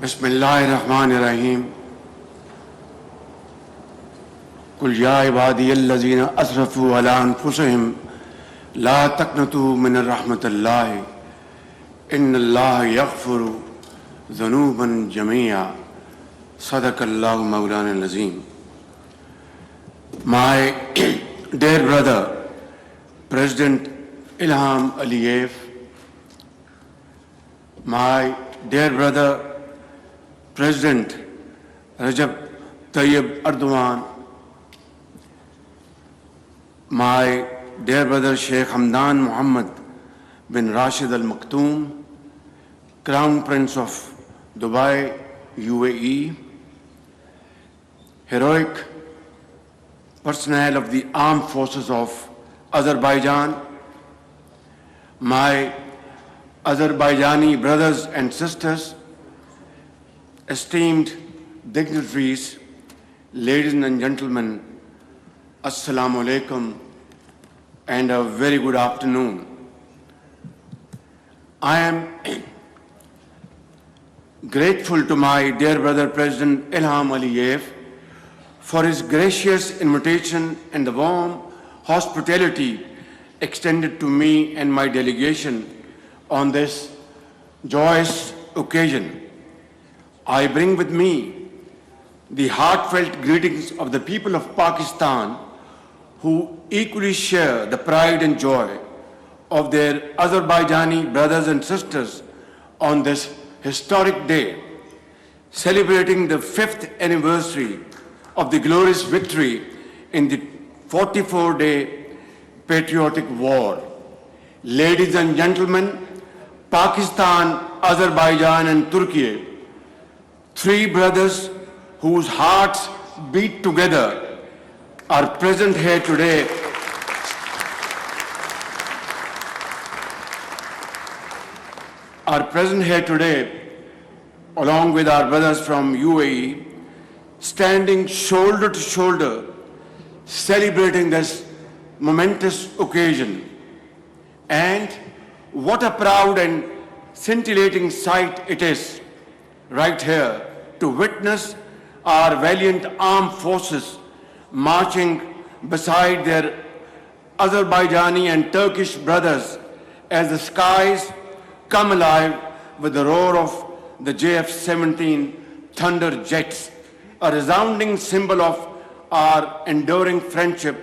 बिस्मिल्लाहिर्रहमानिर्रहीम। कुल या इबादियल्लज़ीना असरफ़ू अला अनफुसिहिम ला तक़नतू मिन रहमतिल्लाह इन्नल्लाह यग़फ़िरु ज़ुनूबन जमीआ। सदक़ल्लाहु मौलाना अज़ीम। My dear brother, President Ilham Aliyev, my dear brother, President Recep Tayyip Erdogan, my dear brother Sheikh Hamdan Mohammed bin Rashid Al Maktoum, Crown Prince of Dubai, UAE, heroic personnel of the armed forces of Azerbaijan, my Azerbaijani brothers and sisters, esteemed dignitaries, ladies and gentlemen, Assalamu alaikum and a very good afternoon. I am grateful to my dear brother President Ilham Aliyev for his gracious invitation and the warm hospitality extended to me and my delegation on this joyous occasion. I bring with me the heartfelt greetings of the people of Pakistan who equally share the pride and joy of their Azerbaijani brothers and sisters on this historic day, celebrating the 5th anniversary of the glorious victory in the 44-day patriotic war. Ladies and gentlemen, Pakistan, Azerbaijan and Turkey, three brothers whose hearts beat together, are present here today along with our brothers from UAE, standing shoulder to shoulder, celebrating this momentous occasion. And what a proud and scintillating sight it is right here to witness our valiant armed forces marching beside their Azerbaijani and Turkish brothers as the skies come alive with the roar of the JF-17 Thunder jets, a resounding symbol of our enduring friendship,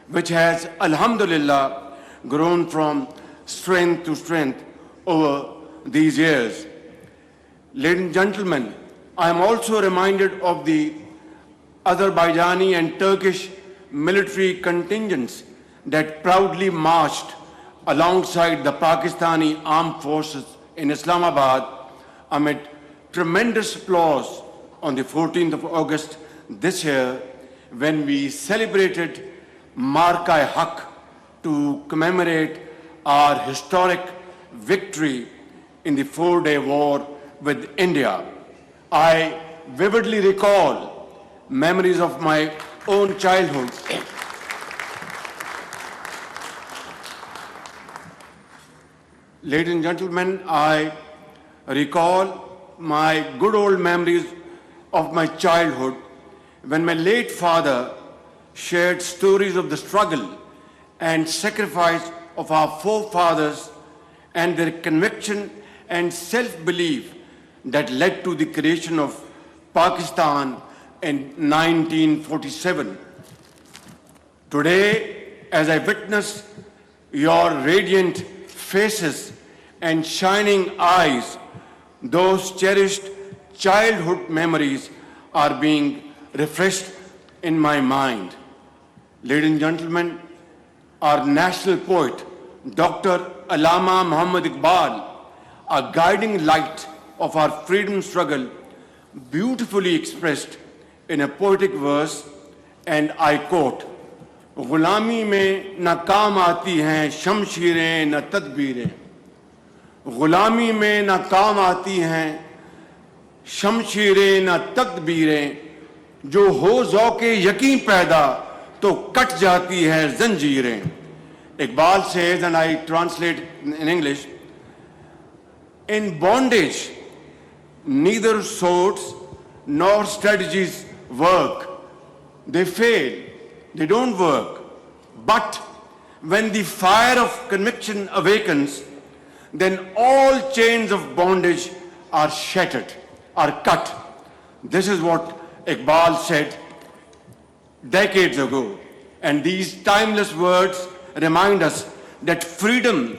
which has, alhamdulillah, grown from strength to strength over these years. Ladies and gentlemen, I am also reminded of the Azerbaijani and Turkish military contingents that proudly marched alongside the Pakistani armed forces in Islamabad amid tremendous applause on the 14th of August this year, when we celebrated Marka-e-Haq to commemorate our historic victory in the 4-day war with India. I vividly recall memories of my own childhood. Ladies and gentlemen, I recall my good old memories of my childhood when my late father shared stories of the struggle and sacrifice of our forefathers and their conviction and self-belief that led to the creation of Pakistan in 1947. Today, as I witness your radiant faces and shining eyes, those cherished childhood memories are being refreshed in my mind. Ladies and gentlemen, our national poet, Dr. Allama Muhammad Iqbal, a guiding light of our freedom struggle, beautifully expressed in a poetic verse, and I quote, "गुलामी में न काम आती हैं शमशीरें न तदबीरें, गुलामी में न काम आती हैं शमशीरें न तदबीरें, जो हो ज़ौक़े यकीन पैदा तो कट जाती है जंजीरें." Iqbal says, and I translate in English, in bondage neither swords nor strategies work. They fail, they don't work. But when the fire of conviction awakens, then all chains of bondage are shattered, are cut. This is what Iqbal said decades ago. And these timeless words remind us that freedom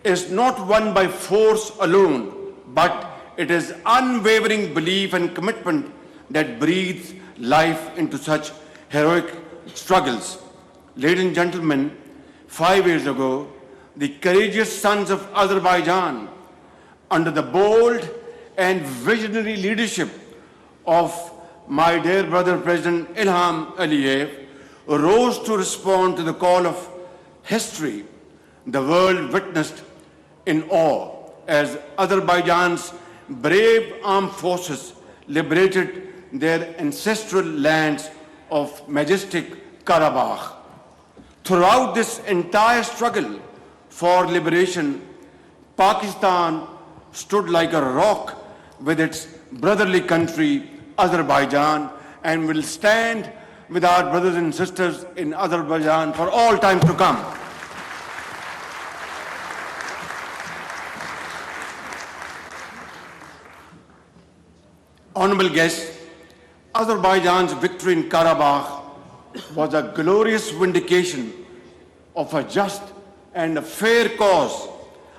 is not won by force alone, but it is unwavering belief and commitment that breathes life into such heroic struggles. Ladies and gentlemen, 5 years ago, the courageous sons of Azerbaijan, under the bold and visionary leadership of my dear brother President Ilham Aliyev, rose to respond to the call of history. The world witnessed in awe as Azerbaijan's brave armed forces liberated their ancestral lands of majestic Karabakh. Throughout this entire struggle for liberation, Pakistan stood like a rock with its brotherly country, Azerbaijan, and will stand with our brothers and sisters in Azerbaijan for all time to come. Honorable guests, Azerbaijan's victory in Karabakh was a glorious vindication of a just and a fair cause,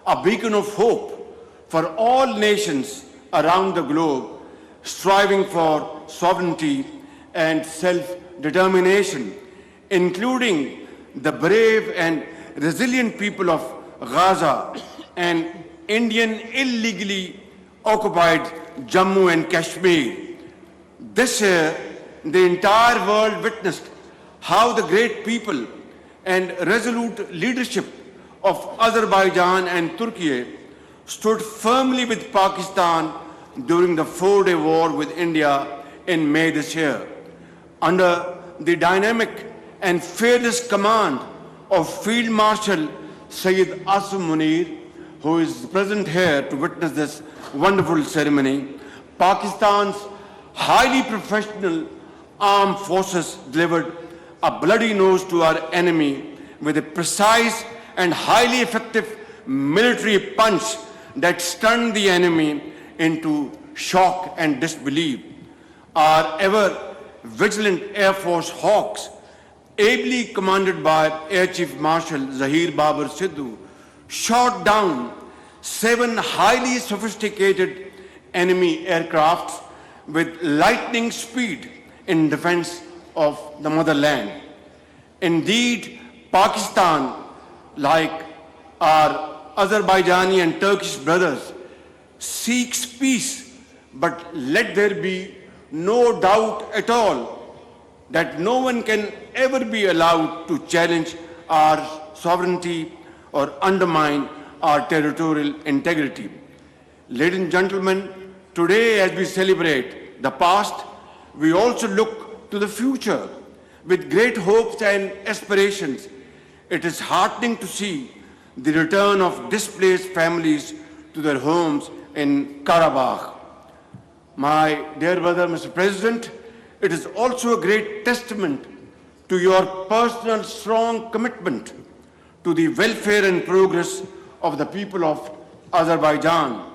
a beacon of hope for all nations around the globe striving for sovereignty and self-determination, including the brave and resilient people of Gaza and Indian illegally occupied Jammu and Kashmir. This year, the entire world witnessed how the great people and resolute leadership of Azerbaijan and Turkey stood firmly with Pakistan during the 4-day war with India in May this year. Under the dynamic and fearless command of Field Marshal Sayyid Asim Munir, who is present here to witness this wonderful ceremony, Pakistan's highly professional armed forces delivered a bloody nose to our enemy with a precise and highly effective military punch that stunned the enemy into shock and disbelief. Our ever vigilant Air Force Hawks, ably commanded by Air Chief Marshal Zahir Babar Sidhu, shot down 7 highly sophisticated enemy aircrafts with lightning speed in defense of the motherland. Indeed, Pakistan, like our Azerbaijani and Turkish brothers, seeks peace, but let there be no doubt at all that no one can ever be allowed to challenge our sovereignty or undermine our territorial integrity. Ladies and gentlemen, today as we celebrate the past, we also look to the future with great hopes and aspirations. It is heartening to see the return of displaced families to their homes in Karabakh. My dear brother, Mr. President, it is also a great testament to your personal strong commitment to the welfare and progress of the people of Azerbaijan.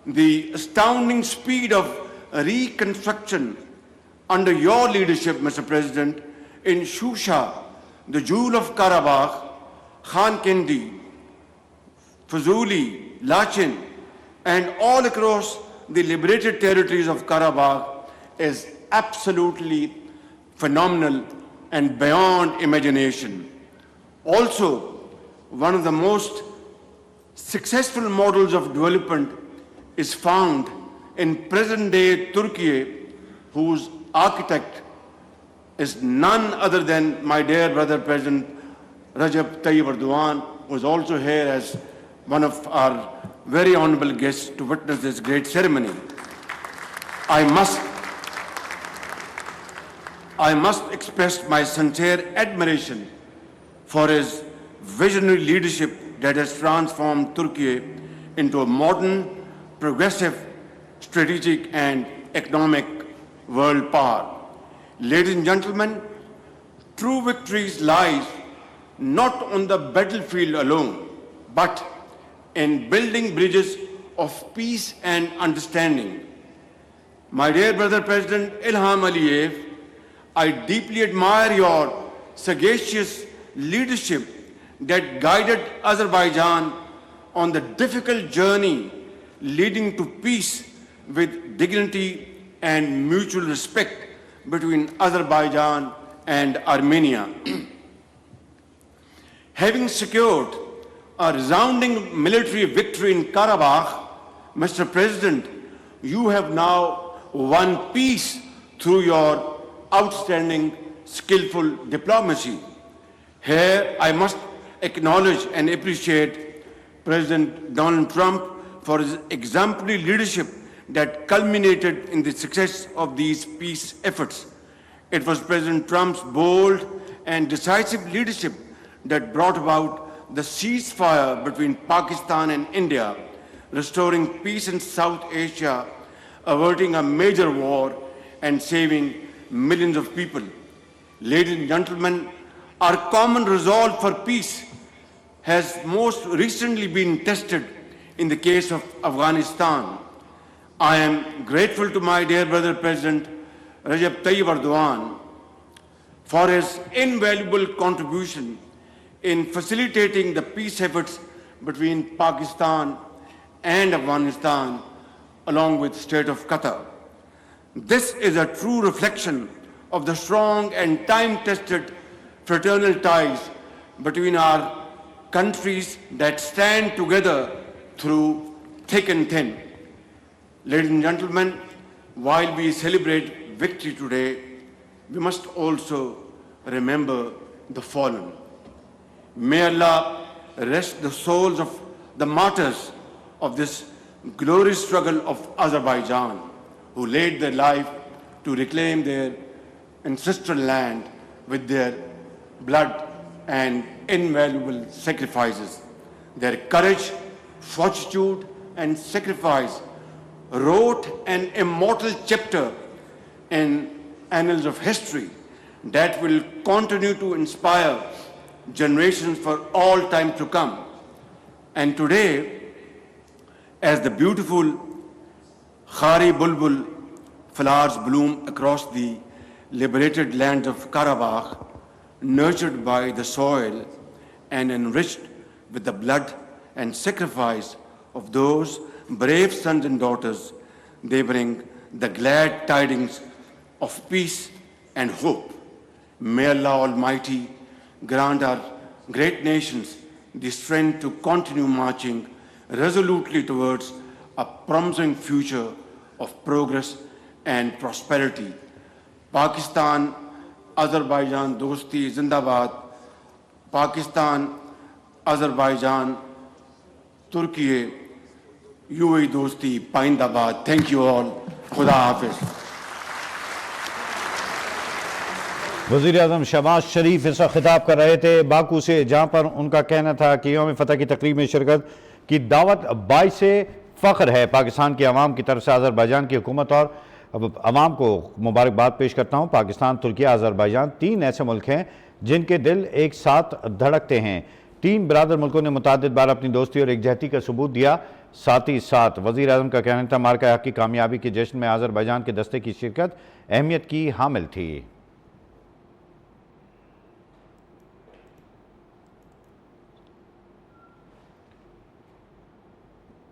The astounding speed of reconstruction under your leadership, Mr. President, in Shusha, the jewel of Karabakh, Khan Kendi, Fuzuli, Lachin, and all across the liberated territories of Karabakh is absolutely phenomenal and beyond imagination. Also, one of the most successful models of development is found in present-day Turkey, whose architect is none other than my dear brother President Recep Tayyip Erdogan, who is also here as one of our very honorable guests to witness this great ceremony. I must express my sincere admiration for his visionary leadership that has transformed Turkey into a modern, progressive, strategic and economic world power. Ladies and gentlemen, true victories lies not on the battlefield alone, but in building bridges of peace and understanding. My dear brother President Ilham Aliyev, I deeply admire your sagacious leadership that guided Azerbaijan on the difficult journey leading to peace with dignity and mutual respect between Azerbaijan and Armenia. Having secured a resounding military victory in Karabakh, Mr. President, you have now won peace through your outstanding, skillful diplomacy. Here, I must acknowledge and appreciate President Donald Trump for his exemplary leadership that culminated in the success of these peace efforts. It was President Trump's bold and decisive leadership that brought about the ceasefire between Pakistan and India, restoring peace in South Asia, averting a major war, and saving millions of people. Ladies and gentlemen, our common resolve for peace has most recently been tested in the case of Afghanistan. I am grateful to my dear brother President Recep Tayyip Erdogan for his invaluable contribution in facilitating the peace efforts between Pakistan and Afghanistan, along with the state of Qatar. This is a true reflection of the strong and time-tested fraternal ties between our countries that stand together through thick and thin. Ladies and gentlemen, while we celebrate victory today, we must also remember the fallen. May Allah rest the souls of the martyrs of this glorious struggle of Azerbaijan, who laid their life to reclaim their ancestral land with their blood and invaluable sacrifices. Their courage, fortitude, and sacrifice wrote an immortal chapter in annals of history that will continue to inspire generations for all time to come. And today, as the beautiful Khari Bulbul flowers bloom across the liberated lands of Karabakh, nurtured by the soil and enriched with the blood and sacrifice of those brave sons and daughters, they bring the glad tidings of peace and hope. May Allah Almighty grant our great nations the strength to continue marching resolutely towards a promising future of progress and prosperity. Pakistan, Azerbaijan Dosti Zindabad. Pakistan, Azerbaijan, Turkey, UAE Dosti Paindabad. Thank you all. Khuda Hafiz. वज़ीर आज़म शहबाज शरीफ इस वक्त खिताब कर रहे थे Baku से, जहाँ पर उनका कहना था कि यौम फ़तह की तकरीब में शिरकत की दावत बाइस फ़ख्र है पाकिस्तान की आवाम की तरफ से अज़रबैजान की हुकूमत और आवाम को मुबारकबाद पेश करता हूँ। पाकिस्तान, तुर्की, अज़रबैजान तीन ऐसे मुल्क हैं जिनके दिल एक साथ धड़कते हैं। तीन बरादर मुल्कों ने मुतअद्दिद बार अपनी दोस्ती और एकजहती का सबूत दिया। साथ ही साथ वज़ीर आज़म का कहना था मार्का हक़ की कामयाबी के जश्न में अज़रबैजान के दस्ते की शिरकत अहमियत की हामिल थी।